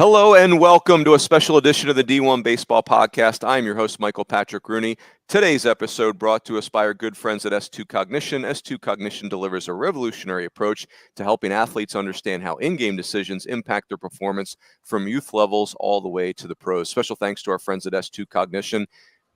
Hello and welcome to a special edition of the D1Baseball Podcast. I'm your host, Michael Patrick Rooney. Today's episode brought to us by our good friends at S2 Cognition. S2 Cognition delivers a revolutionary approach to helping athletes understand how in-game decisions impact their performance from youth levels all the way to the pros. Special thanks to our friends at S2 Cognition.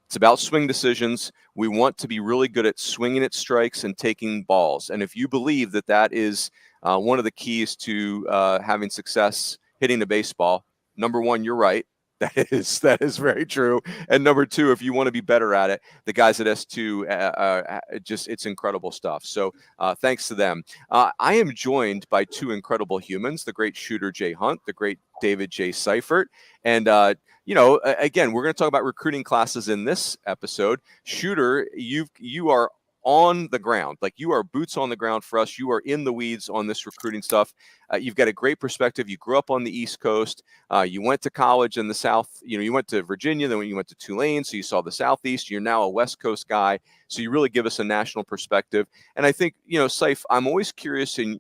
It's about swing decisions. We want to be really good at swinging at strikes and taking balls. And if you believe that that is one of the keys to having success hitting a baseball, number one, you're right. That is very true. And number two, if you want to be better at it, the guys at S2, it's incredible stuff. So thanks to them. I am joined by two incredible humans, the great shooter Jay Hunt, the great David J. Seifert. And, again, we're going to talk about recruiting classes in this episode. Shooter, you are on the ground, like you are boots on the ground for us. You are in the weeds on this recruiting stuff. You've got a great perspective. You grew up on the East Coast. You went to college in the South. You went to Virginia, then you went to Tulane, so you saw the Southeast. You're now a West Coast guy, so you really give us a national perspective. And I think, Saif, I'm always curious in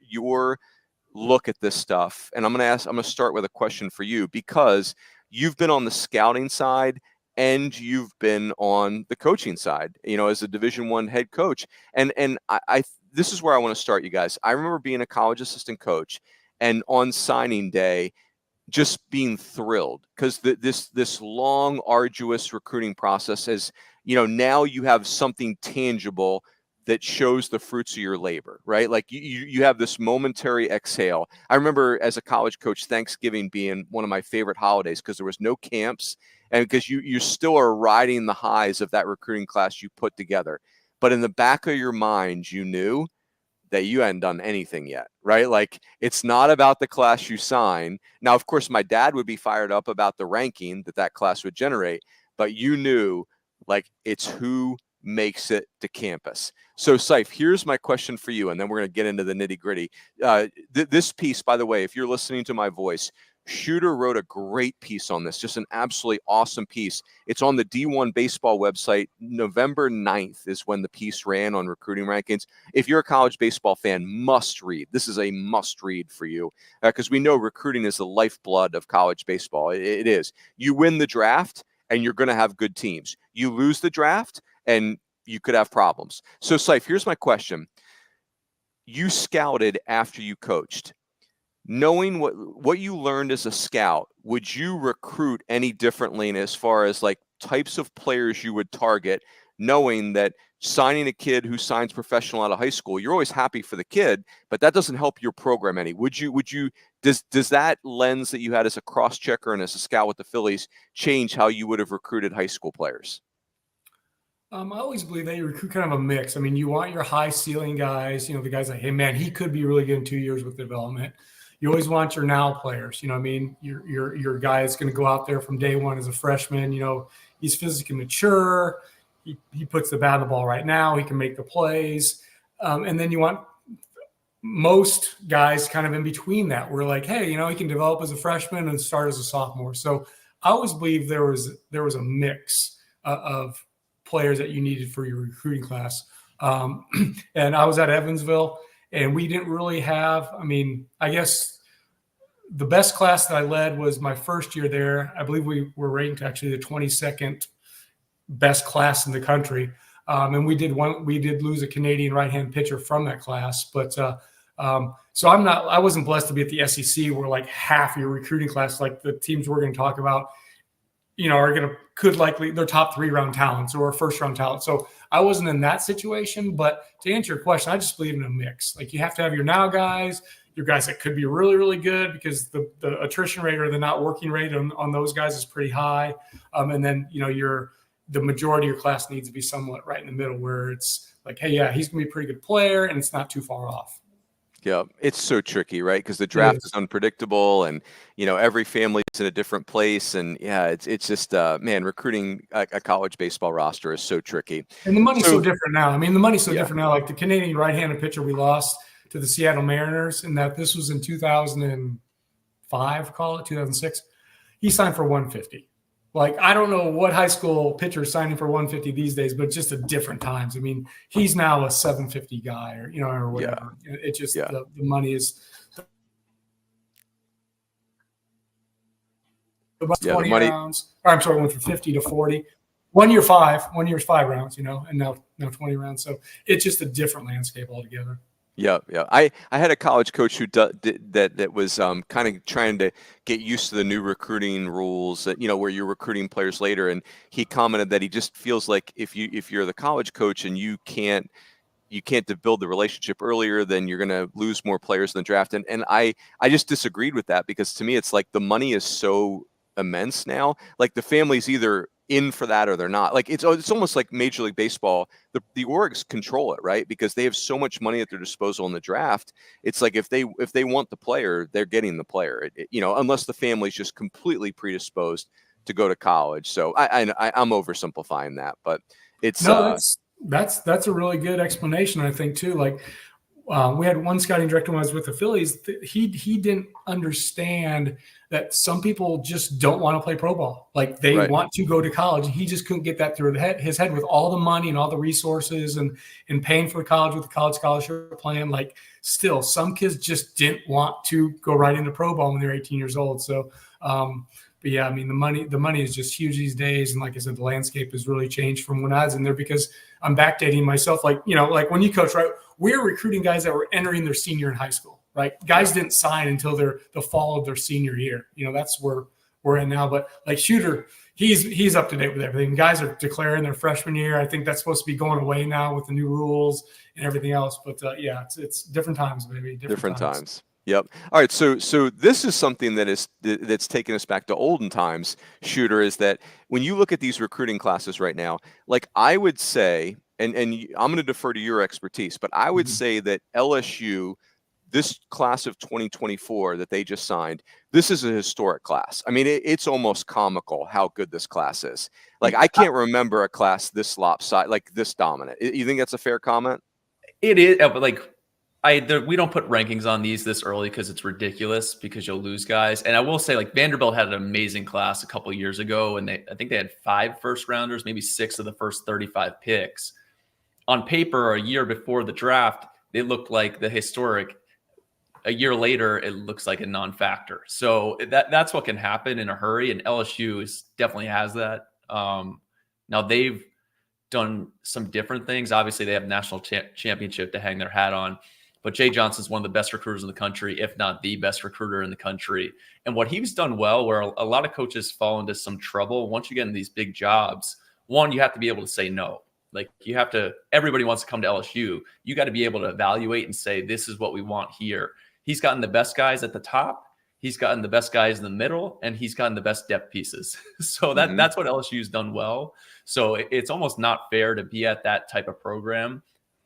your look at this stuff. And I'm going to start with a question for you, because you've been on the scouting side and you've been on the coaching side, as a Division I head coach. And I this is where I want to start, you guys. I remember being a college assistant coach and on signing day, just being thrilled because this long, arduous recruiting process is, now you have something tangible that shows the fruits of your labor, right? Like you have this momentary exhale. I remember as a college coach, Thanksgiving being one of my favorite holidays because there was no camps and because you still are riding the highs of that recruiting class you put together. But in the back of your mind, you knew that you hadn't done anything yet, right? Like it's not about the class you sign. Now, of course, my dad would be fired up about the ranking that class would generate, but you knew like it's who makes it to campus. So Saif, here's my question for you, and then we're going to get into the nitty gritty. This piece, by the way, if you're listening to my voice, Shooter wrote a great piece on this, just an absolutely awesome piece. It's on the D1Baseball website. November 9th is when the piece ran on recruiting rankings. If you're a college baseball fan, must read. This is a must read for you because we know recruiting is the lifeblood of college baseball. It is. You win the draft and you're going to have good teams. You lose the draft and you could have problems. So, Saif, here's my question. You scouted after you coached. Knowing what you learned as a scout, would you recruit any differently as far as like types of players you would target, knowing that signing a kid who signs professional out of high school, you're always happy for the kid, but that doesn't help your program any. Does that lens that you had as a cross-checker and as a scout with the Phillies change how you would have recruited high school players? I always believe that you recruit kind of a mix. I mean, you want your high ceiling guys, the guys like, hey, man, he could be really good in 2 years with development. You always want your now players, your guy is going to go out there from day one as a freshman. He's physically mature. He puts the bat on the ball right now. He can make the plays. And then you want most guys kind of in between that. We're like, hey, he can develop as a freshman and start as a sophomore. So I always believe there was a mix of players that you needed for your recruiting class. And I was at Evansville. And we didn't really have, I guess the best class that I led was my first year there. I believe we were ranked actually the 22nd best class in the country. And we did lose a Canadian right-hand pitcher from that class. But so I wasn't blessed to be at the SEC where like half your recruiting class, like the teams we're going to talk about, could likely they're top 3-round talents or first-round talent. So I wasn't in that situation, but to answer your question, I just believe in a mix. Like you have to have your now guys, your guys that could be really, really good because the attrition rate or the not working rate on those guys is pretty high. And then, the majority of your class needs to be somewhat right in the middle where it's like, hey, yeah, he's going to be a pretty good player and it's not too far off. Yeah, it's so tricky, right? Because the draft is unpredictable and, every family is in a different place. And yeah, it's just, recruiting a college baseball roster is so tricky. And the money's so different now. The money's so different now. Like the Canadian right-handed pitcher we lost to the Seattle Mariners, and that this was in 2005, 2006. He signed for $150. Like, I don't know what high school pitcher is signing for $150 these days, but just at different times. He's now a $750 guy or whatever. Yeah. It just the money is. about Yeah, the 20 money. rounds. Or I'm sorry, went from 50 to 40. 1 year 5, 1 year's 5 rounds, and now 20 rounds. So it's just a different landscape altogether. Yeah, yeah. I had a college coach who did that was kind of trying to get used to the new recruiting rules that, where you're recruiting players later, and he commented that he just feels like if you're the college coach and you can't build the relationship earlier, then you're going to lose more players in the draft. And I just disagreed with that, because to me, it's like the money is so immense now. Like the family's either in for that or they're not. Like it's almost like Major League Baseball. The orgs control it, right? Because they have so much money at their disposal in the draft. It's like if they want the player, they're getting the player. Unless the family's just completely predisposed to go to college. So I'm oversimplifying that, but it's no, that's a really good explanation, I think, too. Like we had one scouting director when I was with the Phillies. He didn't understand that some people just don't want to play pro ball. Like they right. want to go to college. And he just couldn't get that through his head with all the money and all the resources and paying for the college with the college scholarship plan. Like still, some kids just didn't want to go right into pro ball when they're 18 years old. So, but yeah, I mean, the money is just huge these days. And like I said, the landscape has really changed from when I was in there, because I'm backdating myself. Like, like when you coach, right, we're recruiting guys that were entering their senior in high school, right? Guys didn't sign until the fall of their senior year. That's where we're in now. But like Shooter, he's up to date with everything. Guys are declaring their freshman year. I think that's supposed to be going away now with the new rules and everything else. But yeah, it's different times, baby. Different times. Yep. All right. So this is something that's taken us back to olden times, Shooter, is that when you look at these recruiting classes right now, like I would say, and I'm going to defer to your expertise, but I would say that LSU, this class of 2024 that they just signed, this is a historic class. I mean, it's almost comical how good this class is. Like I can't remember a class this lopsided, like this dominant. You think that's a fair comment? It is, but like we don't put rankings on these this early because it's ridiculous, because you'll lose guys. And I will say, like, Vanderbilt had an amazing class a couple of years ago, and I think they had 5 first rounders, maybe 6 of the first 35 picks. On paper, a year before the draft, they looked like the historic. A year later, it looks like a non-factor. So that's what can happen in a hurry, and LSU definitely has that. Now they've done some different things. Obviously, they have national championship to hang their hat on. But Jay Johnson's one of the best recruiters in the country, if not the best recruiter in the country. And what he's done well, where a lot of coaches fall into some trouble, once you get in these big jobs, one, you have to be able to say no. Like everybody wants to come to LSU. You got to be able to evaluate and say, this is what we want here. He's gotten the best guys at the top. He's gotten the best guys in the middle, and he's gotten the best depth pieces. So that's what LSU's done well. So it's almost not fair to be at that type of program,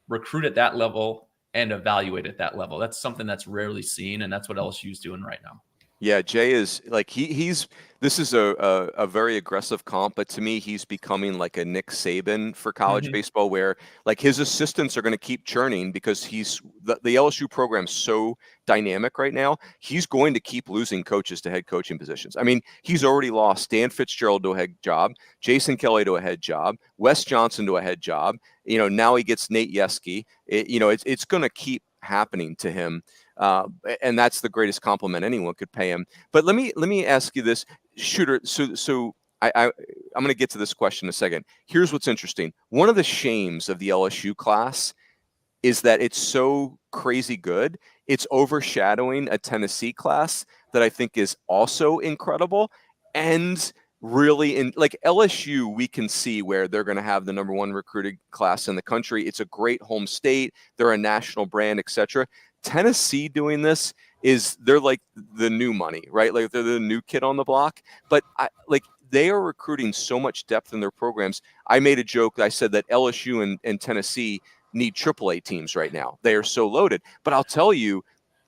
recruit at that level, and evaluate at that level. That's something that's rarely seen, and that's what LSU's doing right now. Yeah, Jay is like this is a very aggressive comp, but to me, he's becoming like a Nick Saban for college baseball, where like his assistants are going to keep churning because the LSU program's so dynamic right now. He's going to keep losing coaches to head coaching positions. I mean, he's already lost Stan Fitzgerald to a head job, Jason Kelly to a head job, Wes Johnson to a head job. Now he gets Nate Yeske. It's going to keep happening to him. And that's the greatest compliment anyone could pay him. But let me ask you this, Shooter. So I'm going to get to this question in a second. Here's what's interesting. One of the shames of the LSU class is that it's so crazy good. It's overshadowing a Tennessee class that I think is also incredible. And really, in like LSU, we can see where they're going to have the number 1 recruited class in the country. It's a great home state. They're a national brand, etc. Tennessee doing this they're like the new money, right? Like they're the new kid on the block, but they are recruiting so much depth in their programs. I made a joke. I said that LSU and Tennessee need AAA teams right now. They are so loaded, but I'll tell you,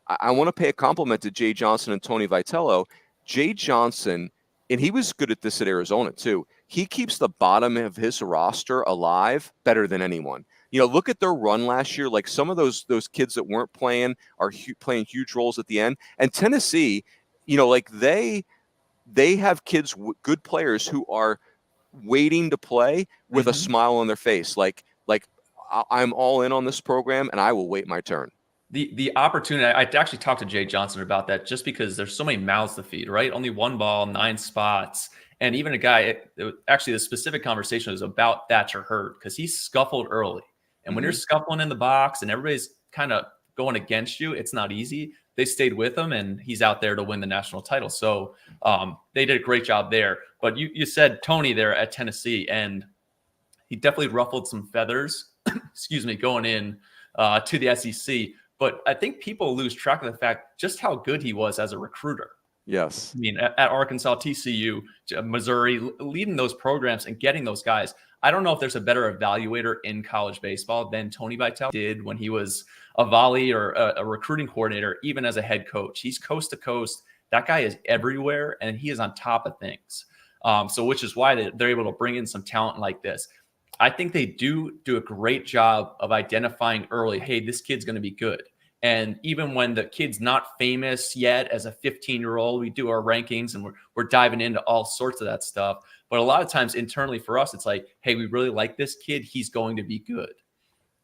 I want to pay a compliment to Jay Johnson and Tony Vitello. Jay Johnson, and he was good at this at Arizona too. He keeps the bottom of his roster alive better than anyone. Look at their run last year. Like some of those kids that weren't playing are playing huge roles at the end. And Tennessee, like they have kids, good players who are waiting to play with a smile on their face. Like I'm all in on this program and I will wait my turn. The opportunity, I actually talked to Jay Johnson about that, just because there's so many mouths to feed, right? Only one ball, 9 spots. And even a guy, actually the specific conversation was about Thatcher Hurd, because he scuffled early. And when you're scuffling in the box and everybody's kind of going against you, it's not easy. They stayed with him, and he's out there to win the national title. So they did a great job there. But you said Tony there at Tennessee, and he definitely ruffled some feathers, excuse me, going in to the SEC. But I think people lose track of the fact just how good he was as a recruiter. Yes. I mean, at Arkansas, TCU, Missouri, leading those programs and getting those guys. I don't know if there's a better evaluator in college baseball than Tony Vitello did when he was a volley or a recruiting coordinator, even as a head coach. He's coast to coast. That guy is everywhere, and he is on top of things. So which is why they're able to bring in some talent like this. I think they do a great job of identifying early, hey, this kid's going to be good. And even when the kid's not famous yet as a 15-year-old, we do our rankings and we're diving into all sorts of that stuff. But a lot of times internally for us, it's like, hey, we really like this kid. He's going to be good.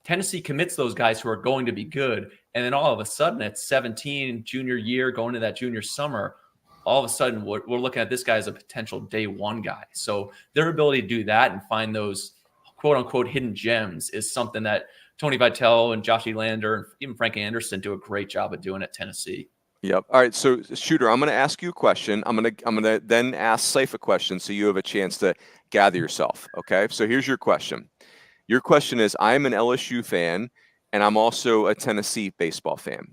Tennessee commits those guys who are going to be good. And then all of a sudden at 17, junior year, going to that junior summer, all of a sudden we're looking at this guy as a potential day one guy. So their ability to do that and find those quote unquote hidden gems is something that Tony Vitello and Josh Elander and even Frank Anderson do a great job of doing at Tennessee. Yep. All right. So, Shooter, I'm going to ask you a question. I'm going to then ask Seif a question, so you have a chance to gather yourself. Okay. So here's your question. Your question is: I'm an LSU fan, and I'm also a Tennessee baseball fan.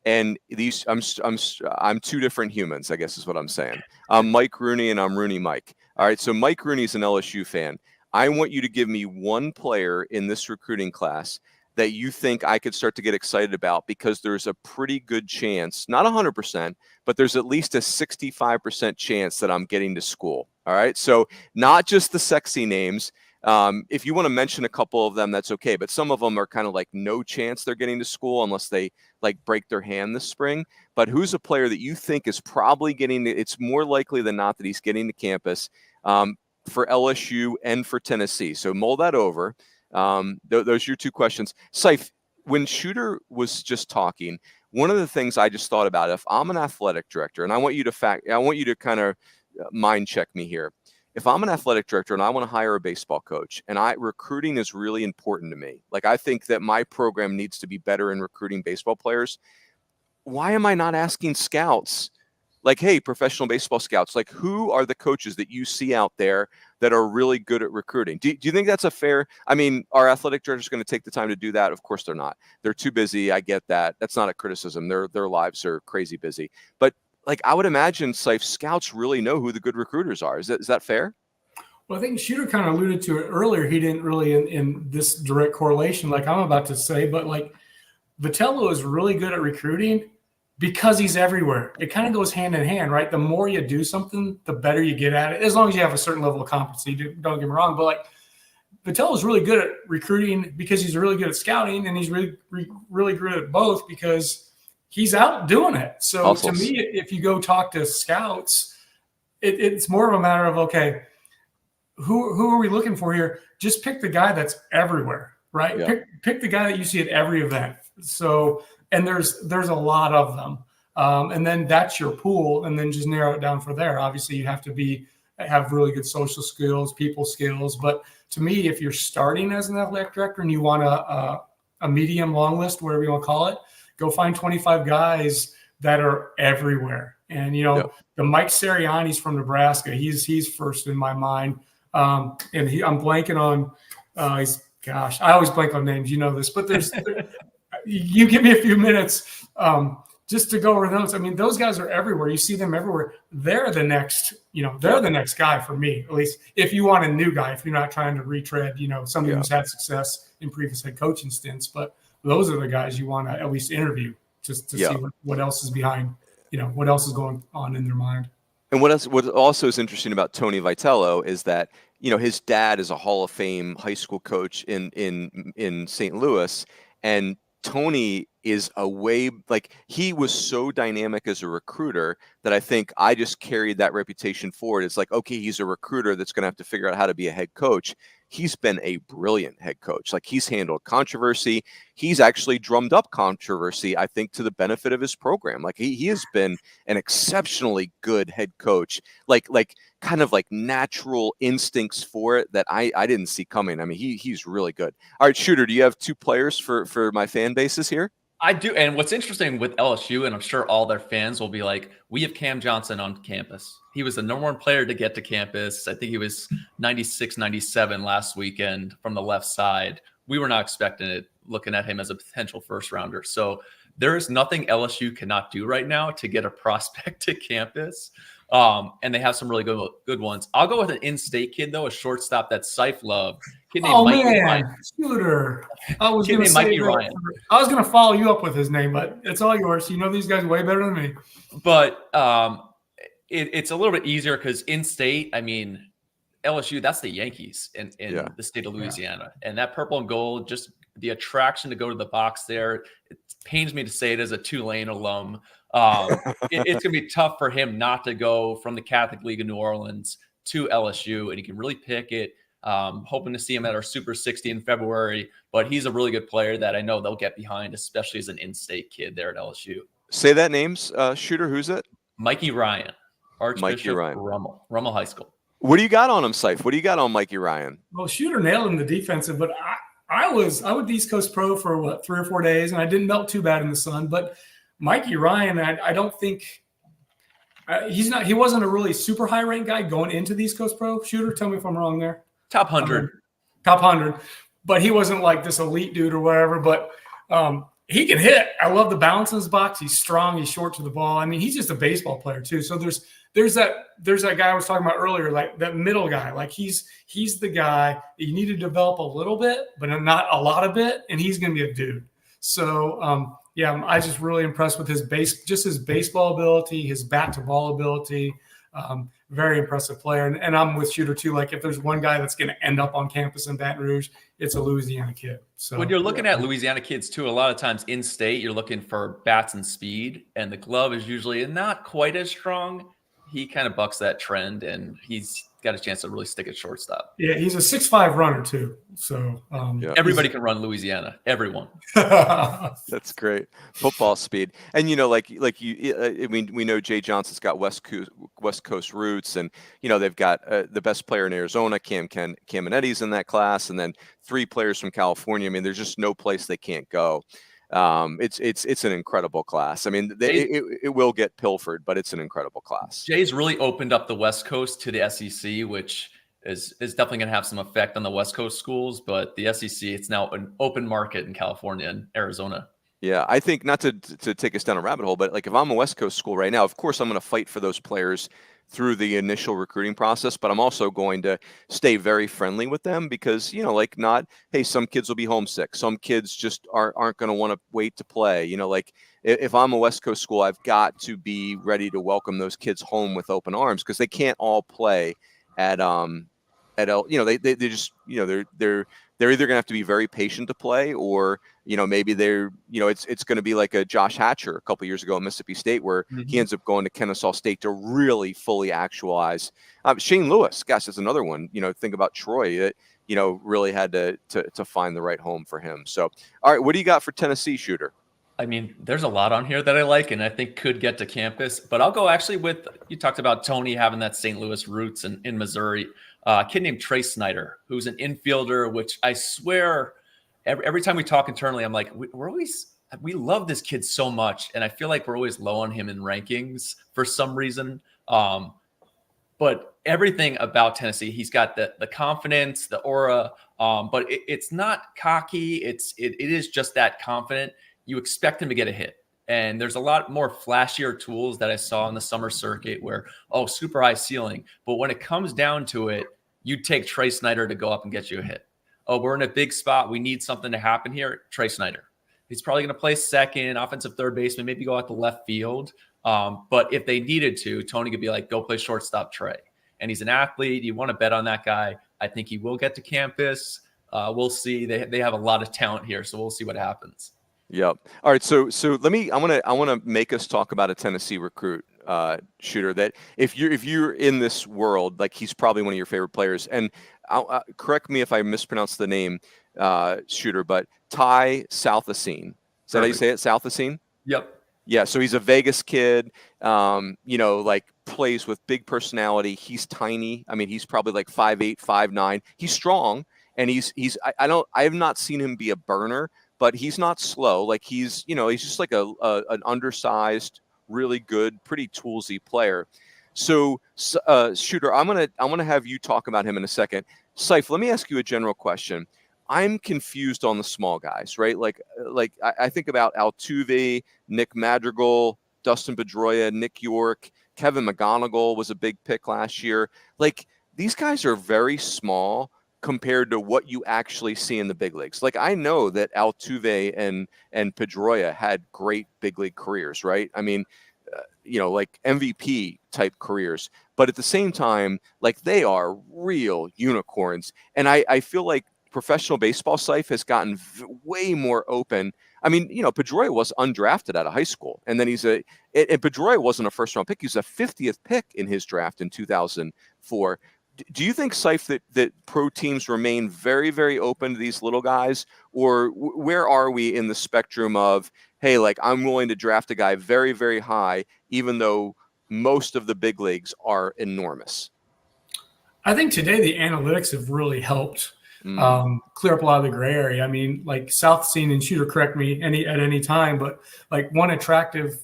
And these, I'm two different humans, I guess is what I'm saying. I'm Mike Rooney, and I'm Rooney Mike. All right. So Mike Rooney's an LSU fan. I want you to give me one player in this recruiting class that you think I could start to get excited about, because there's a pretty good chance, not 100%, but there's at least a 65% chance that I'm getting to school. All right. So not just the sexy names. If you want to mention a couple of them, that's okay. But some of them are kind of like no chance they're getting to school unless they like break their hand this spring. But who's a player that you think is probably getting, it's more likely than not that he's getting to campus for LSU and for Tennessee? So mull that over. Those are your two questions. Seif, when Shooter was just talking, one of the things I just thought about, if I'm an athletic director, and I want you to kind of mind check me here. If I'm an athletic director and I want to hire a baseball coach, and recruiting is really important to me, like I think that my program needs to be better in recruiting baseball players, why am I not asking scouts? Like, hey, professional baseball scouts, like who are the coaches that you see out there that are really good at recruiting? Do you think that's a fair, I mean, are athletic directors going to take the time to do that? Of course they're not. They're too busy. I get that. That's not a criticism. Their lives are crazy busy. But like, I would imagine Seif, scouts really know who the good recruiters are. Is that fair? Well, I think Shooter kind of alluded to it earlier. He didn't really in this direct correlation like I'm about to say, but like Vitello is really good at recruiting because he's everywhere. It kind of goes hand in hand, right? The more you do something, the better you get at it, as long as you have a certain level of competency. Don't get me wrong, but like Vitello is really good at recruiting because he's really good at scouting, and he's really good at both because he's out doing it. So Hustles. To me, if you go talk to scouts, it's more of a matter of, okay, who are we looking for here? Just pick the guy that's everywhere, right? Yeah. Pick the guy that you see at every event. So, and there's a lot of them. And then that's your pool, and then just narrow it down for there. Obviously, you have to have really good social skills, people skills. But to me, if you're starting as an athletic director and you want a medium long list, whatever you want to call it, go find 25 guys that are everywhere. And, the Mike Sirianni's from Nebraska. He's first in my mind. And I'm blanking on, I always blank on names, this, but you give me a few minutes just to go over those. I mean, those guys are everywhere. You see them everywhere. They're the next, the next guy for me, at least if you want a new guy, if you're not trying to retread, somebody who's had success in previous head coaching stints, but those are the guys you want to at least interview just to see what else is behind, what else is going on in their mind. And what also is interesting about Tony Vitello is that, his dad is a Hall of Fame high school coach in St. Louis, and Tony is he was so dynamic as a recruiter that I think I just carried that reputation forward. It's like, okay, he's a recruiter that's going to have to figure out how to be a head coach. he's been a brilliant head coach. Like, he's handled controversy. He's actually drummed up controversy, I think, to the benefit of his program. Like, he has been an exceptionally good head coach, like kind of like natural instincts for it that I didn't see coming. I mean, he's really good. All right, Shooter, do you have two players for my fan bases here? I do. And what's interesting with LSU, and I'm sure all their fans will be like, we have Cam Johnson on campus. He was the number one player to get to campus. I think he was 96, 97 last weekend from the left side. We were not expecting it, looking at him as a potential first rounder. So there is nothing LSU cannot do right now to get a prospect to campus. And they have some really good ones. I'll go with an in-state kid, though, a shortstop that Seif loved. Kid named Mikey Ryan. Shooter. I was going to say Mikey Ryan. I was going to follow you up with his name, but it's all yours. You know these guys way better than me. But it's a little bit easier because in-state, I mean, LSU, that's the Yankees in the state of Louisiana. And that purple and gold, just the attraction to go to the box there, it pains me to say it as a Tulane alum. It's going to be tough for him not to go from the Catholic League of New Orleans to LSU, and he can really pick it. Hoping to see him at our Super 60 in February, but he's a really good player that I know they'll get behind, especially as an in-state kid there at LSU. Say that name's Shooter. Who's it? Mikey Ryan, Archbishop Rummel High School. What do you got on him, Seif? What do you got on Mikey Ryan? Well, Shooter nailed him the defensive, but I went East Coast Pro for 3 or 4 days, and I didn't melt too bad in the sun. But Mikey Ryan, I don't think he wasn't a really super high ranked guy going into the East Coast Pro. Shooter, tell me if I'm wrong there. Top 100. Top 100. But he wasn't like this elite dude or whatever. But he can hit. I love the balance in his box. He's strong. He's short to the ball. I mean, he's just a baseball player too. So there's that guy I was talking about earlier, like that middle guy. Like he's the guy that you need to develop a little bit, but not a lot of it, and he's going to be a dude. So I was just really impressed with his baseball ability, his bat to ball ability. Very impressive player. And I'm with Shooter too. Like if there's one guy that's going to end up on campus in Baton Rouge, it's a Louisiana kid. So when you're looking at Louisiana kids too, a lot of times in state, you're looking for bats and speed, and the glove is usually not quite as strong. He kind of bucks that trend, and he's got a chance to really stick at shortstop. Yeah, he's a 6'5" runner too. So everybody can run Louisiana. Everyone. That's great. Football speed. And we know Jay Johnson's got West Coast roots, and they've got the best player in Arizona, Caminetti's in that class, and then 3 players from California. I mean, there's just no place they can't go. It's an incredible class. I mean, it will get pilfered, but it's an incredible class. Jay's really opened up the West Coast to the SEC, which is definitely going to have some effect on the West Coast schools. But the SEC, it's now an open market in California and Arizona. Yeah, I think, not to take us down a rabbit hole, but like if I'm a West Coast school right now, of course I'm going to fight for those players through the initial recruiting process, but I'm also going to stay very friendly with them because, hey, some kids will be homesick. Some kids just aren't going to want to wait to play. If I'm a West Coast school, I've got to be ready to welcome those kids home with open arms because they can't all play they're either going to have to be very patient to play, or maybe it's going to be like a Josh Hatcher a couple years ago at Mississippi State, where he ends up going to Kennesaw State to really fully actualize. Shane Lewis, gosh, that's another one. Think about Troy that really had to find the right home for him. So, all right, what do you got for Tennessee, Shooter? I mean, there's a lot on here that I like and I think could get to campus, but I'll go actually with, you talked about Tony having that St. Louis roots in Missouri. A kid named Trey Snyder, who's an infielder, which I swear every time we talk internally, I'm like, we love this kid so much. And I feel like we're always low on him in rankings for some reason. But everything about Tennessee, he's got the confidence, the aura, but it's not cocky. It is just that confident. You expect him to get a hit. And there's a lot more flashier tools that I saw in the summer circuit where, super high ceiling. But when it comes down to it, you take Trey Snyder to go up and get you a hit. We're in a big spot. We need something to happen here. Trey Snyder. He's probably going to play second, offensive third baseman, maybe go out to left field. But if they needed to, Tony could be like, go play shortstop Trey. And he's an athlete. You want to bet on that guy. I think he will get to campus. We'll see. They have a lot of talent here, so we'll see what happens. Yep. All right. So I want to make us talk about a Tennessee recruit Shooter, that if you're in this world, like he's probably one of your favorite players. And correct me if I mispronounce the name, Shooter, but Ty Southasine. Is that how you say it? Southasine? Yep. Yeah, so he's a Vegas kid, like plays with big personality. He's tiny. I mean, he's probably like 5'8", 5'9". He's strong, and I have not seen him be a burner, but he's not slow. Like he's just like an undersized, really good, pretty toolsy player. So, Shooter, I'm gonna have you talk about him in a second. Seif, let me ask you a general question. I'm confused on the small guys, right? Like I think about Altuve, Nick Madrigal, Dustin Pedroia, Nick York, Kevin McGonigal was a big pick last year. Like these guys are very small compared to what you actually see in the big leagues. Like I know that Altuve and Pedroia had great big league careers, right? I mean, like MVP type careers, but at the same time, like they are real unicorns. And I feel like professional baseball, Seif, has gotten way more open. I mean, Pedroia was undrafted out of high school, and then and Pedroia wasn't a first round pick. He was a 50th pick in his draft in 2004. Do you think, Seif, that pro teams remain very, very open to these little guys, or where are we in the spectrum of, hey, like I'm willing to draft a guy very, very high, even though most of the big leagues are enormous? I think today the analytics have really helped clear up a lot of the gray area. I mean, like Southsea, and Shooter, correct me at any time, but like one attractive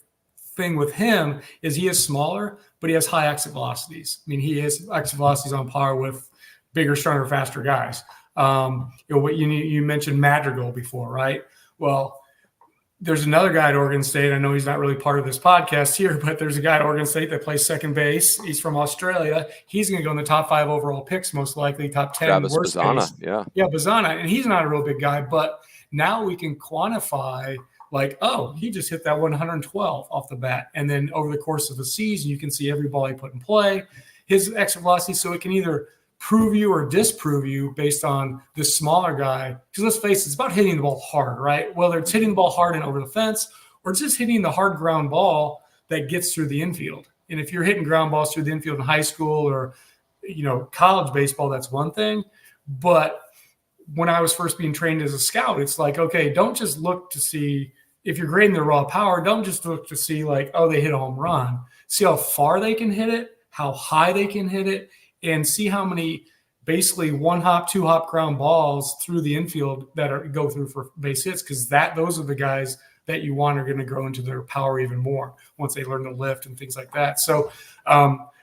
thing with him is he is smaller, but he has high exit velocities. I mean, he has exit velocities on par with bigger, stronger, faster guys. What you mentioned Madrigal before, right? Well, there's another guy at Oregon State. I know he's not really part of this podcast here, but there's a guy at Oregon State that plays second base. He's from Australia. He's going to go in the top 5 overall picks, most likely top 10. Travis worst Bazzana, case. yeah, Bazzana, and he's not a real big guy, but now we can quantify like, oh, he just hit that 112 off the bat, and then over the course of the season, you can see every ball he put in play, his exit velocity, so it can either prove you or disprove you based on this smaller guy. Because let's face it, it's about hitting the ball hard, right? Whether it's hitting the ball hard and over the fence or just hitting the hard ground ball that gets through the infield. And if you're hitting ground balls through the infield in high school or, college baseball, that's one thing. But when I was first being trained as a scout, it's like, okay, don't just look to see if you're grading their raw power, don't just look to see like, oh, they hit a home run. See how far they can hit it, how high they can hit it, and see how many basically 1-hop, 2-hop ground balls through the infield that go through for base hits, because those are the guys that you want are going to grow into their power even more once they learn to lift and things like that. So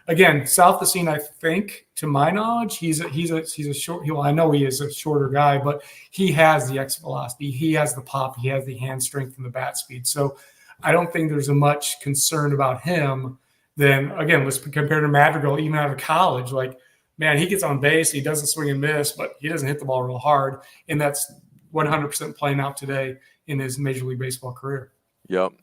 again, South the Scene, I think, to my knowledge, he's a short. Well, I know he is a shorter guy, but he has the exit velocity, he has the pop, he has the hand strength and the bat speed. So I don't think there's a much concern about him. Then again, let's compare to Madrigal, even out of college. Like, man, he gets on base, he doesn't swing and miss, but he doesn't hit the ball real hard, and that's 100% playing out today in his Major League Baseball career. Yep.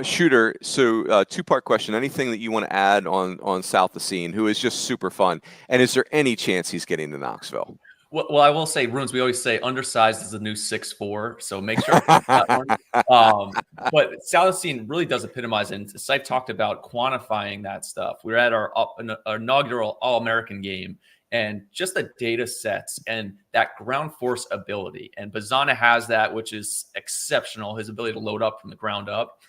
Shooter, so two-part question. Anything that you want to add on South the Scene, who is just super fun, and is there any chance he's getting to Knoxville? Well, I will say, Runes, we always say undersized is the new 6'4", so make sure that one. But Salacine really does epitomize, and Seif talked about quantifying that stuff. We were at our inaugural All-American game, and just the data sets and that ground force ability. And Bazzana has that, which is exceptional, his ability to load up from the ground up.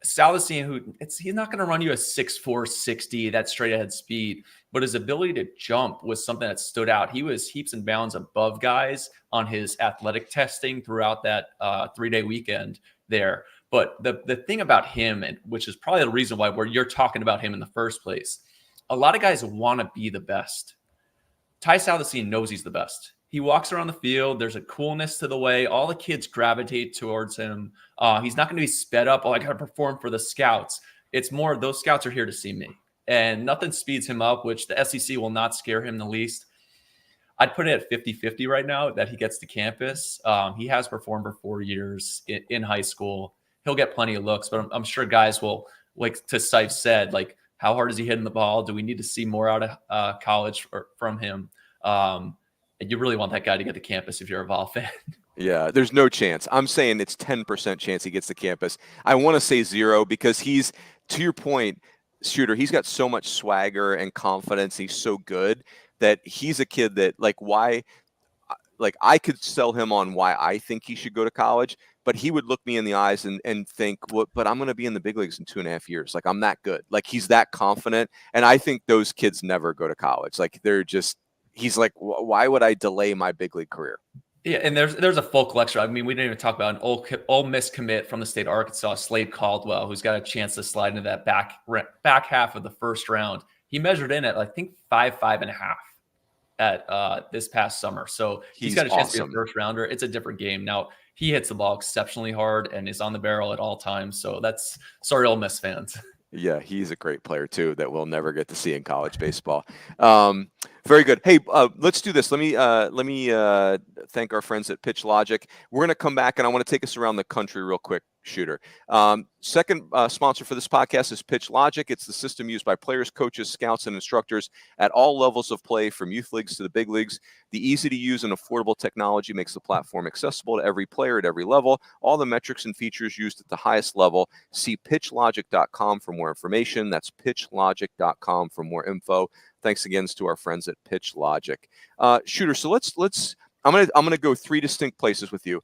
Salacine, he's not going to run you a 6'4", 60, that straight ahead speed, but his ability to jump was something that stood out. He was heaps and bounds above guys on his athletic testing throughout that 3-day weekend there. But the thing about him, and which is probably the reason why you're talking about him in the first place, a lot of guys want to be the best. Ty Salacine knows he's the best. He walks around the field. There's a coolness to the way all the kids gravitate towards him. He's not going to be sped up. Oh, I got to perform for the scouts. It's more, those scouts are here to see me. And nothing speeds him up, which the SEC will not scare him the least. I'd put it at 50-50 right now that he gets to campus. He has performed for 4 years in high school. He'll get plenty of looks, but I'm sure guys will, like to Seif said, like, how hard is he hitting the ball? Do we need to see more out of college from him? And you really want that guy to get to campus if you're a Vol fan. Yeah, there's no chance. I'm saying it's 10% chance he gets to campus. I want to say 0 because he's to your point, Shooter, he's got so much swagger and confidence. He's so good that he's a kid that like I could sell him on why I think he should go to college, but he would look me in the eyes and think, well, but I'm going to be in the big leagues in 2.5 years. Like, I'm that good. Like, he's that confident. And I think those kids never go to college. Like, he's like, why would I delay my big league career? Yeah, and there's a full collection. I mean, we didn't even talk about an Ole Miss commit from the state of Arkansas, Slade Caldwell, who's got a chance to slide into that back half of the first round. He measured in at, I think, 5.5 at this past summer. So he's got a chance to be a first rounder. It's a different game. Now, he hits the ball exceptionally hard and is on the barrel at all times. So sorry, Ole Miss fans. Yeah, he's a great player too that we'll never get to see in college baseball. Very good. Hey, let's do this. Let me thank our friends at Pitch Logic. We're going to come back, and I want to take us around the country real quick, Shooter. Second sponsor for this podcast is Pitch Logic. It's the system used by players, coaches, scouts, and instructors at all levels of play, from youth leagues to the big leagues. The easy-to-use and affordable technology makes the platform accessible to every player at every level. All the metrics and features used at the highest level. See pitchlogic.com for more information. That's pitchlogic.com for more info. Thanks again to our friends at Pitch Logic. Shooter, so let's I'm gonna go 3 distinct places with you.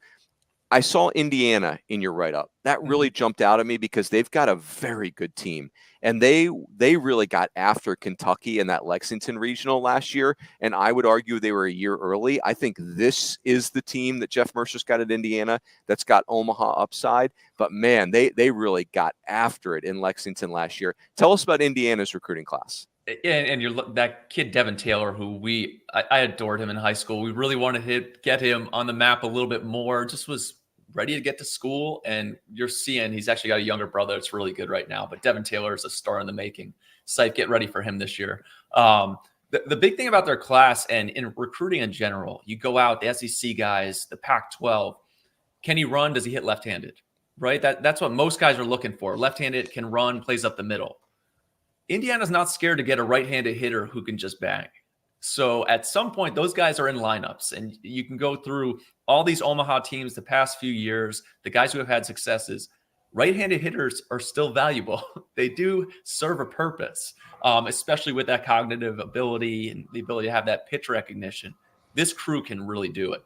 I saw Indiana in your write-up. That really jumped out at me because they've got a very good team. And they really got after Kentucky in that Lexington regional last year. And I would argue they were a year early. I think this is the team that Jeff Mercer's got at Indiana that's got Omaha upside. But, man, they really got after it in Lexington last year. Tell us about Indiana's recruiting class. And that kid, Devin Taylor, who I adored him in high school. We really wanted to get him on the map a little bit more. Just was ready to get to school, and you're seeing he's actually got a younger brother that's really good right now. But Devin Taylor is a star in the making. Seif, get ready for him this year. The big thing about their class and in recruiting in general, you go out, the SEC guys, the Pac-12, can he run? Does he hit left-handed? Right? That's what most guys are looking for. Left-handed, can run, plays up the middle. Indiana's not scared to get a right-handed hitter who can just bang. So at some point, those guys are in lineups, and you can go through all these Omaha teams the past few years, the guys who have had successes. Right-handed hitters are still valuable. They do serve a purpose, especially with that cognitive ability and the ability to have that pitch recognition. This crew can really do it.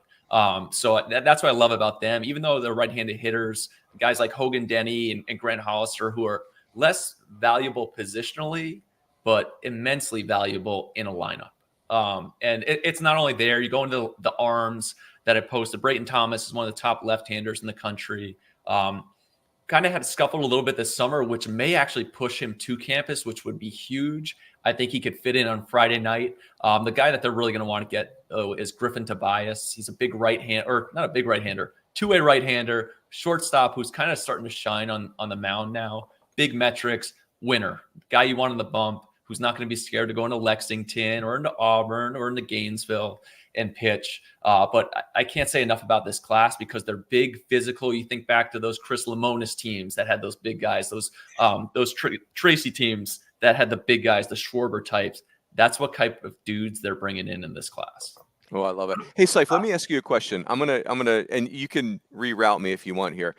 So that's what I love about them. Even though they're right-handed hitters, guys like Hogan Denny and Grant Hollister, who are less valuable positionally, but immensely valuable in a lineup. And it's not only there. You go into the arms that I posted. Brayton Thomas is one of the top left-handers in the country. Kind of had scuffled a little bit this summer, which may actually push him to campus, which would be huge. I think he could fit in on Friday night. The guy that they're really going to want to get is Griffin Tobias. He's a big right-hander, or not a big right-hander, two-way right-hander, shortstop who's kind of starting to shine on the mound now. Big metrics, winner, guy you want on the bump, who's not going to be scared to go into Lexington or into Auburn or into Gainesville and pitch. But I can't say enough about this class because they're big, physical. You think back to those Chris Lemonis teams that had those big guys, those Tracy teams that had the big guys, the Schwarber types. That's what type of dudes they're bringing in this class. Oh, I love it. Hey, Seif, let me ask you a question. I'm gonna, and you can reroute me if you want here.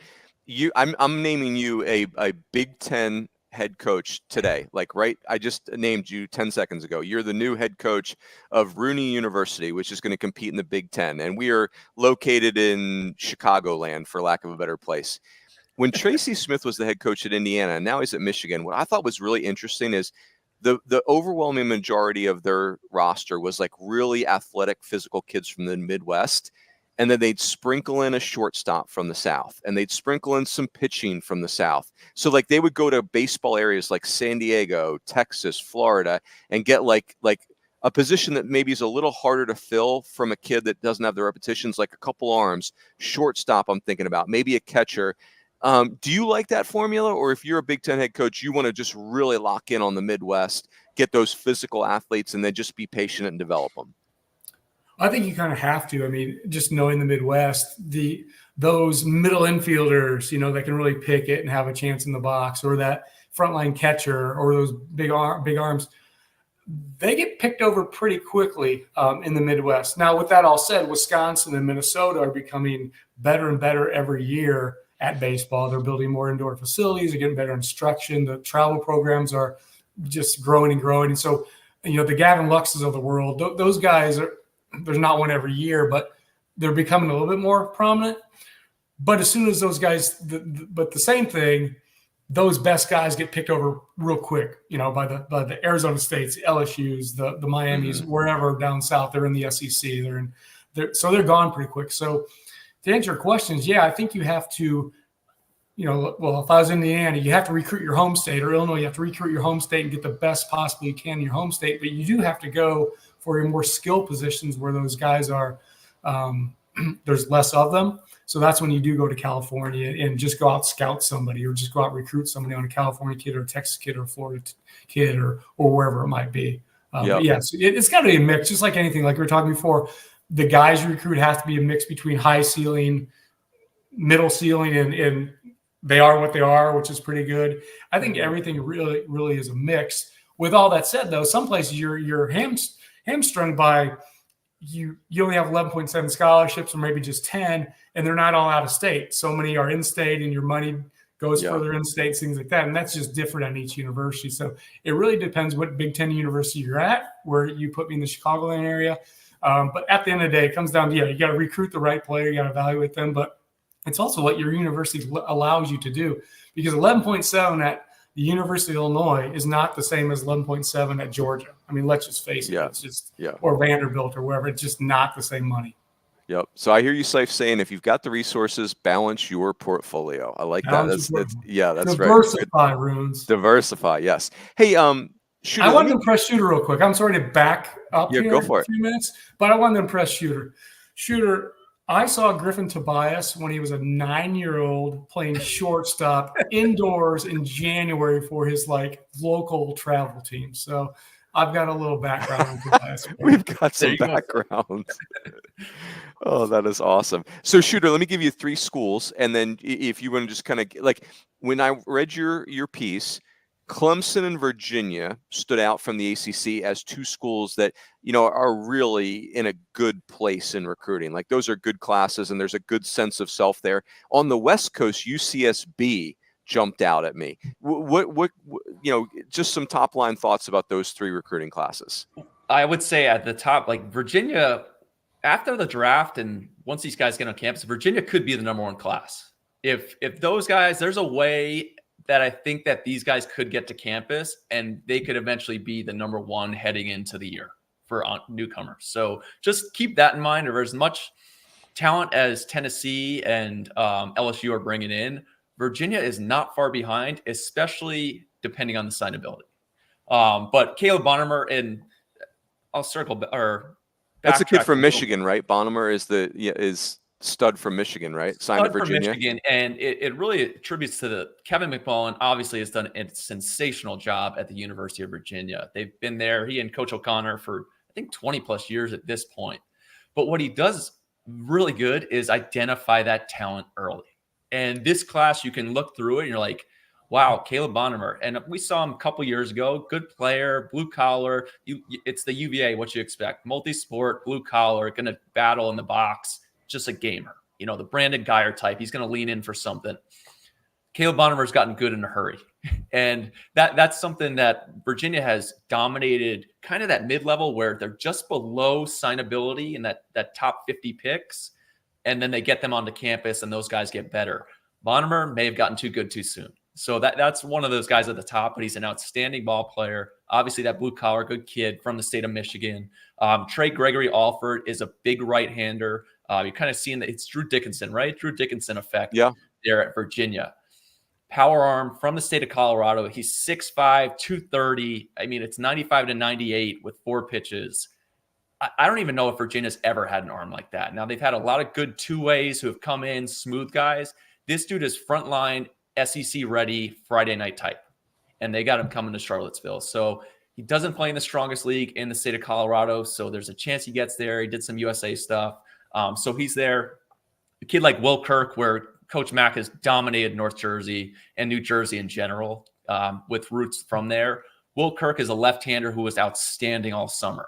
I'm naming you a Big Ten head coach today. Like, right? I just named you 10 seconds ago. You're the new head coach of Rooney University, which is going to compete in the Big Ten. And we are located in Chicagoland, for lack of a better place. When Tracy Smith was the head coach at Indiana, and now he's at Michigan, what I thought was really interesting is the overwhelming majority of their roster was like really athletic, physical kids from the Midwest. And then they'd sprinkle in a shortstop from the South, and they'd sprinkle in some pitching from the South. So like they would go to baseball areas like San Diego, Texas, Florida, and get like a position that maybe is a little harder to fill from a kid that doesn't have the repetitions, like a couple arms, shortstop I'm thinking about, maybe a catcher. Do you like that formula? Or if you're a Big Ten head coach, you want to just really lock in on the Midwest, get those physical athletes, and then just be patient and develop them? I think you kind of have to. I mean, just knowing the Midwest, those middle infielders, that can really pick it and have a chance in the box, or that frontline catcher, or those big arms, they get picked over pretty quickly in the Midwest. Now, with that all said, Wisconsin and Minnesota are becoming better and better every year. at baseball. They're building more indoor facilities. They're getting better instruction. The travel programs are just growing and growing. And so, the Gavin Luxes of the world, those guys there's not one every year, but they're becoming a little bit more prominent. But as soon as those guys, but the same thing, those best guys get picked over real quick, by the Arizona States, the LSUs, the Miamis, wherever down south. They're in the SEC. So they're gone pretty quick. So to answer your questions, yeah, I think you have to, well, if I was in Indiana, you have to recruit your home state, or Illinois, you have to recruit your home state and get the best possible you can in your home state. But you do have to go for your more skill positions where those guys are, there's less of them. So that's when you do go to California and just go out scout somebody, or just go out recruit somebody on a California kid or a Texas kid or a Florida kid or wherever it might be. But yes, it's got to be a mix, just like anything. Like we were talking before, the guys you recruit have to be a mix between high ceiling, middle ceiling, and they are what they are, which is pretty good. I think everything really, really is a mix. With all that said, though, some places you're hamstrung by you only have 11.7 scholarships, or maybe just 10, and they're not all out of state. So many are in state, and your money goes further in state, things like that. And that's just different at each university. So it really depends what Big Ten university you're at, where you put me in the Chicagoland area. But at the end of the day, it comes down to, you got to recruit the right player, you got to evaluate them, but it's also what your university allows you to do, because 11.7 at the University of Illinois is not the same as 11.7 at Georgia. I mean, let's just face it. It's just, or Vanderbilt or wherever. It's just not the same money. Yep. So I hear you, Seif, saying if you've got the resources, balance your portfolio. I like that. That's diversify, Runes. Diversify. Yes. Hey, Shooter, I wanted to impress Shooter real quick. I'm sorry to back up here go for a few minutes, but I wanted to impress Shooter. Shooter, I saw Griffin Tobias when he was a 9-year-old playing shortstop indoors in January for his local travel team. So I've got a little background on Tobias. We've got some background. Oh, that is awesome. So Shooter, let me give you 3 schools. And then if you want to just kind of when I read your piece, Clemson and Virginia stood out from the ACC as 2 schools that, are really in a good place in recruiting. Like, those are good classes, and there's a good sense of self there. On the West Coast, UCSB jumped out at me. What just some top line thoughts about those 3 recruiting classes? I would say at the top, Virginia, after the draft and once these guys get on campus, Virginia could be the number 1 class. If those guys, there's a way that I think that these guys could get to campus and they could eventually be the number 1 heading into the year for newcomers. So just keep that in mind. If there's as much talent as Tennessee and LSU are bringing in, Virginia is not far behind, especially depending on the signability. But Caleb Bonnemer, and I'll circle or that's a kid from Michigan, right? Bonnemer is stud from Michigan, right? Signed to Virginia. Michigan, and it really attributes to Kevin McMullen. Obviously, has done a sensational job at the University of Virginia. They've been there, he and Coach O'Connor, for I think 20 plus years at this point. But what he does really good is identify that talent early. And this class, you can look through it and you're like, wow, Caleb Bonnemer. And we saw him a couple years ago. Good player, blue collar. It's the UVA, what you expect. Multi-sport, blue collar, going to battle in the box. Just a gamer. The Brandon Geyer type. He's going to lean in for something. Caleb Bonnemer's gotten good in a hurry. And that's something that Virginia has dominated, kind of that mid-level where they're just below signability in that top 50 picks. And then they get them onto campus and those guys get better. Bonnemer may have gotten too good too soon. So that's one of those guys at the top, but he's an outstanding ball player. Obviously, that blue-collar, good kid from the state of Michigan. Trey Gregory Alford is a big right-hander. You're kind of seeing that it's Drew Dickinson, right? Drew Dickinson effect there at Virginia. Power arm from the state of Colorado. He's 6'5", 230. I mean, it's 95 to 98 with 4 pitches. I don't even know if Virginia's ever had an arm like that. Now, they've had a lot of good two-ways who have come in, smooth guys. This dude is frontline, SEC-ready, Friday night type. And they got him coming to Charlottesville. So he doesn't play in the strongest league in the state of Colorado, so there's a chance he gets there. He did some USA stuff. So he's there. A kid like Will Kirk, where Coach Mack has dominated North Jersey and New Jersey in general with roots from there. Will Kirk is a left-hander who was outstanding all summer.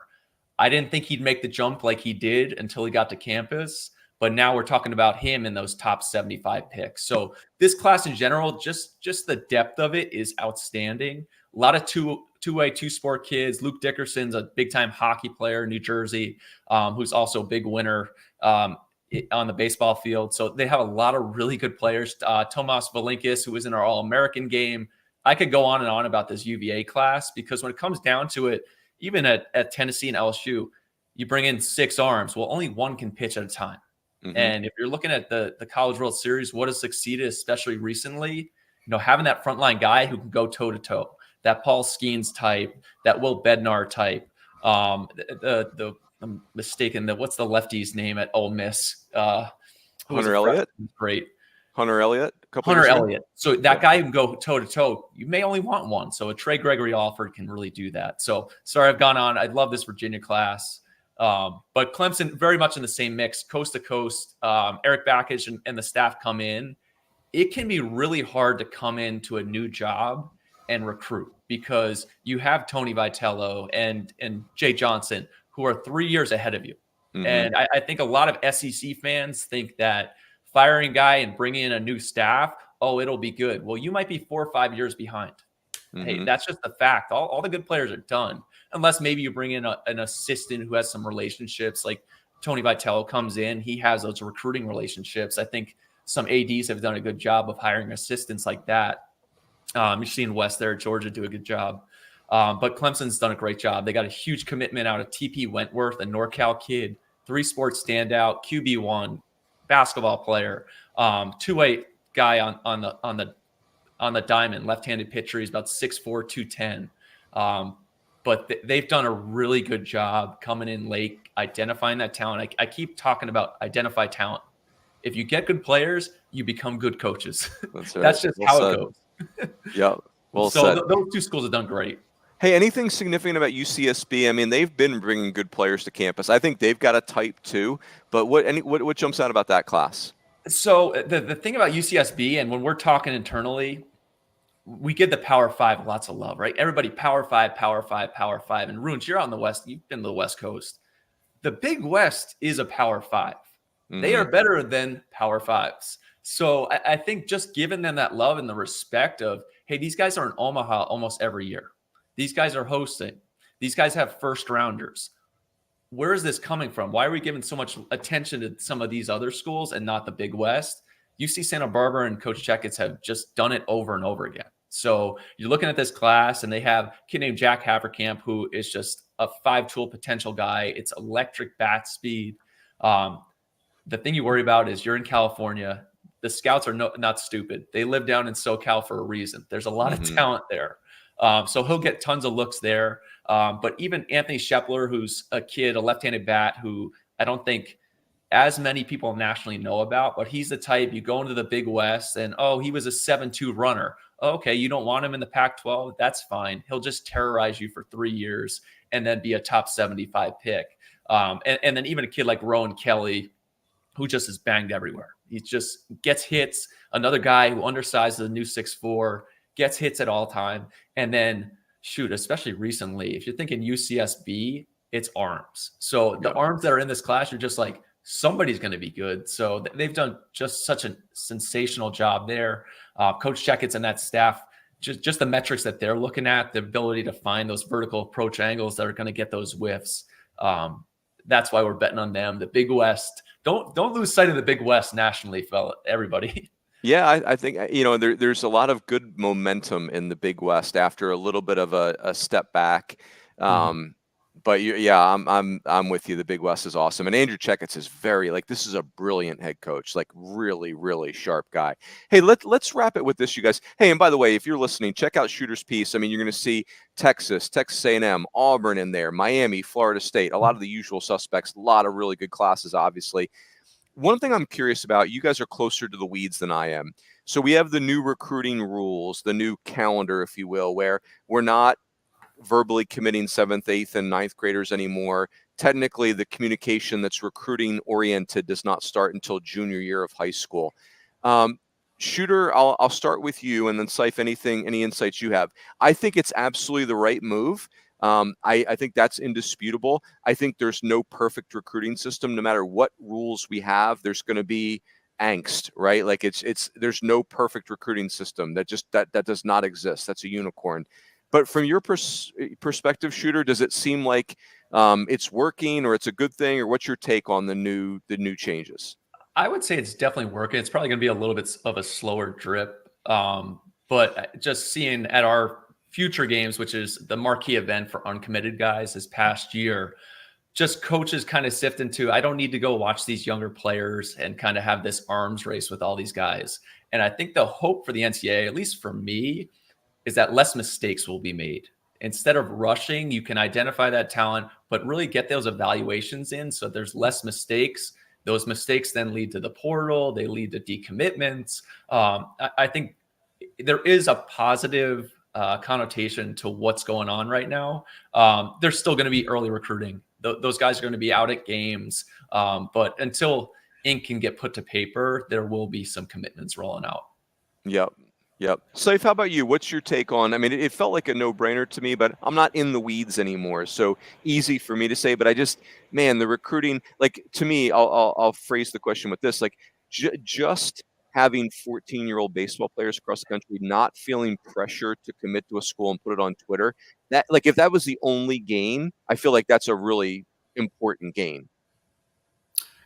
I didn't think he'd make the jump like he did until he got to campus, but now we're talking about him in those top 75 picks. So this class in general, just the depth of it is outstanding. A lot of two-way, two-sport kids. Luke Dickerson's a big-time hockey player in New Jersey, who's also a big winner on the baseball field. So they have a lot of really good players. Tomas Valinkis, who was in our All-American game. I could go on and on about this UVA class, because when it comes down to it, even at Tennessee and LSU, you bring in 6 arms. Well, only one can pitch at a time. Mm-hmm. And if you're looking at the College World Series, what has succeeded, especially recently, having that frontline guy who can go toe-to-toe, that Paul Skeens type, that Will Bednar type, I'm mistaken, what's the lefty's name at Ole Miss? Hunter Elliott? Great. Hunter Elliott? Hunter Elliott. So that guy who can go toe-to-toe, you may only want one. So a Trey Gregory Alford can really do that. So sorry I've gone on. I love this Virginia class. But Clemson, very much in the same mix, coast to coast. Eric Backage and the staff come in. It can be really hard to come into a new job and recruit, because you have Tony Vitello and Jay Johnson, who are 3 years ahead of you. Mm-hmm. And I think a lot of SEC fans think that firing a guy and bringing in a new staff, it'll be good. Well, you might be 4 or 5 years behind. Mm-hmm. Hey, that's just the fact. All the good players are done, unless maybe you bring in an assistant who has some relationships. Like Tony Vitello comes in, he has those recruiting relationships. I think some ADs have done a good job of hiring assistants like that. You're seeing West there at Georgia do a good job. But Clemson's done a great job. They got a huge commitment out of TP Wentworth, a NorCal kid, 3-sport standout, QB1, basketball player, 2-way guy on the diamond, left-handed pitcher. He's about 6'4", 210. But they've done a really good job coming in late, identifying that talent. I keep talking about identify talent. If you get good players, you become good coaches. That's right. That's just how it goes. Yeah. Well said. Those two schools have done great. Hey, anything significant about UCSB? I mean, they've been bringing good players to campus. I think they've got a type too. But what jumps out about that class? So the thing about UCSB, and when we're talking internally, we give the Power 5 lots of love, right? Everybody, Power 5, Power 5, Power 5. And Rooney, you're on the West. You've been to the West Coast. The Big West is a Power 5. Mm-hmm. They are better than Power 5s. So I think just giving them that love and the respect of, hey, these guys are in Omaha almost every year. These guys are hosting. These guys have first rounders. Where is this coming from? Why are we giving so much attention to some of these other schools and not the Big West? UC Santa Barbara and Coach Checketts have just done it over and over again. So you're looking at this class, and they have a kid named Jack Haverkamp, who is just a 5-tool potential guy. It's electric bat speed. The thing you worry about is you're in California. The scouts are not stupid. They live down in SoCal for a reason. There's a lot of talent there. So he'll get tons of looks there. But even Anthony Shepler, who's a kid, a left-handed bat, who I don't think as many people nationally know about, but he's the type you go into the Big West and, he was a 7-2 runner. Okay, you don't want him in the Pac-12? That's fine. He'll just terrorize you for 3 years and then be a top 75 pick. And then even a kid like Rowan Kelly, who just is banged everywhere. He just gets hits. Another guy who undersized the new 6'4", gets hits at all time. And then, especially recently, if you're thinking UCSB, it's arms. So the arms that are in this class, you're just like, somebody's going to be good. So they've done just such a sensational job there. Coach Checketts and that staff, just the metrics that they're looking at, the ability to find those vertical approach angles that are going to get those whiffs. That's why we're betting on them. The Big West. Don't lose sight of the Big West nationally, everybody. Yeah, I think there's a lot of good momentum in the Big West after a little bit of a step back. But I'm with you. The Big West is awesome, and Andrew Checketts is this is a brilliant head coach, really, really sharp guy. Hey, let's wrap it with this, you guys. Hey, and by the way, if you're listening, check out Shooter's piece. I mean, you're going to see Texas A&M, Auburn in there, Miami, Florida State, a lot of the usual suspects, a lot of really good classes, obviously. One thing I'm curious about, you guys are closer to the weeds than I am. So we have the new recruiting rules, the new calendar, if you will, where we're not verbally committing 7th, 8th, and 9th graders anymore. Technically, the communication that's recruiting oriented does not start until junior year of high school. Shooter, I'll start with you, and then Seif, any insights you have. I think it's absolutely the right move. I think that's indisputable. I think there's no perfect recruiting system. No matter what rules we have, there's going to be angst, right? Like there's no perfect recruiting system that does not exist. That's a unicorn. But from your perspective, Shooter, does it seem like it's working, or it's a good thing, or what's your take on the new changes? I would say it's definitely working. It's probably going to be a little bit of a slower drip. But just seeing at our future games, which is the marquee event for uncommitted guys this past year, just coaches kind of sift into, I don't need to go watch these younger players and kind of have this arms race with all these guys. And I think the hope for the NCAA, at least for me, is that less mistakes will be made. Instead of rushing, you can identify that talent, but really get those evaluations in so there's less mistakes. Those mistakes then lead to the portal. They lead to decommitments. I think there is a positive connotation to what's going on right now. There's still going to be early recruiting. Those guys are going to be out at games. But until ink can get put to paper, there will be some commitments rolling out. Yep. Saif, how about you? What's your take on, I mean, it felt like a no-brainer to me, but I'm not in the weeds anymore. So easy for me to say, but the recruiting, like, to me, I'll phrase the question with this, like, just having 14-year-old baseball players across the country not feeling pressure to commit to a school and put it on Twitter, that, like, if that was the only gain, I feel like that's a really important gain.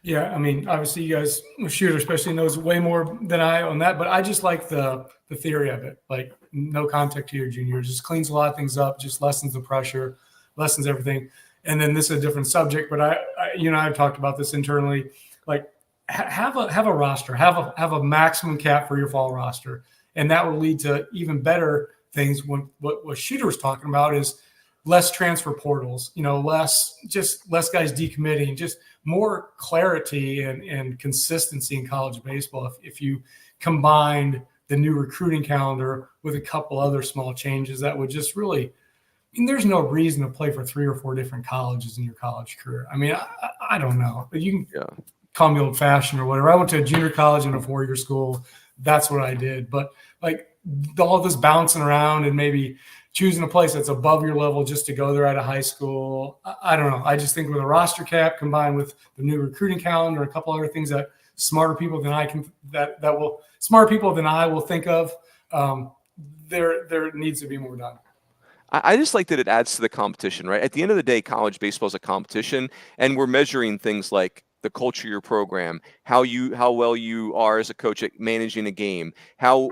Yeah, I mean, obviously you guys, Shooter especially, knows way more than I on that, but I just like the theory of it. Like, no contact to your junior, just cleans a lot of things up, just lessens the pressure, lessens everything. And then this is a different subject, but I've talked about this internally. Like, have a roster, have a maximum cap for your fall roster, and that will lead to even better things. When what Shooter was talking about is less transfer portals, less guys decommitting, just more clarity and consistency in college baseball. If you combined the new recruiting calendar with a couple other small changes, that would just really, there's no reason to play for 3 or 4 different colleges in your college career. I mean, I don't know, but you can call me old fashioned or whatever. I went to a junior college and a 4-year school. That's what I did. But like all this bouncing around and maybe choosing a place that's above your level just to go there out of high school, I don't know. I just think with a roster cap combined with the new recruiting calendar, a couple other things that smarter people than I will think of, there needs to be more done. I just like that it adds to the competition, right? At the end of the day, college baseball is a competition, and we're measuring things like the culture of your program, how well you are as a coach at managing a game, how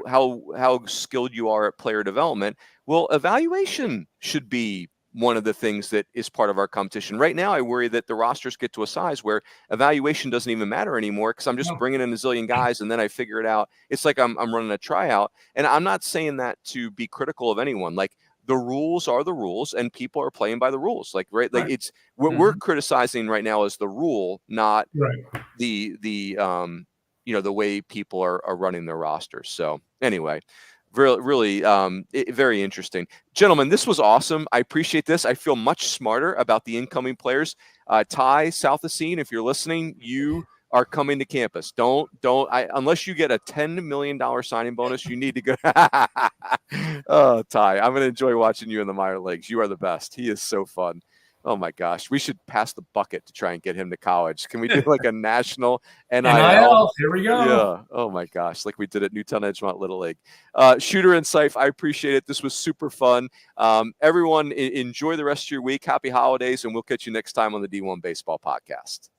skilled you are at player development. Well, evaluation should be one of the things that is part of our competition. Right now, I worry that the rosters get to a size where evaluation doesn't even matter anymore because I'm just bringing in a zillion guys and then I figure it out. It's like I'm running a tryout, and I'm not saying that to be critical of anyone. Like, the rules are the rules, and people are playing by the rules. Like, right? Like, it's what we're criticizing right now is the rule, not the way people are running their rosters. So anyway, really, very interesting. Gentlemen, this was awesome. I appreciate this. I feel much smarter about the incoming players. Ty Southacene, if you're listening, you are coming to campus. Unless you get a $10 million signing bonus, you need to go. Oh, Ty, I'm going to enjoy watching you in the minor leagues. You are the best. He is so fun. Oh my gosh, we should pass the bucket to try and get him to college. Can we do like a national NIL? Here we go. Yeah. Oh my gosh, like we did at Newtown Edgemont Little League. Shooter and Seif, I appreciate it. This was super fun. Everyone, enjoy the rest of your week. Happy holidays, and we'll catch you next time on the D1 Baseball Podcast.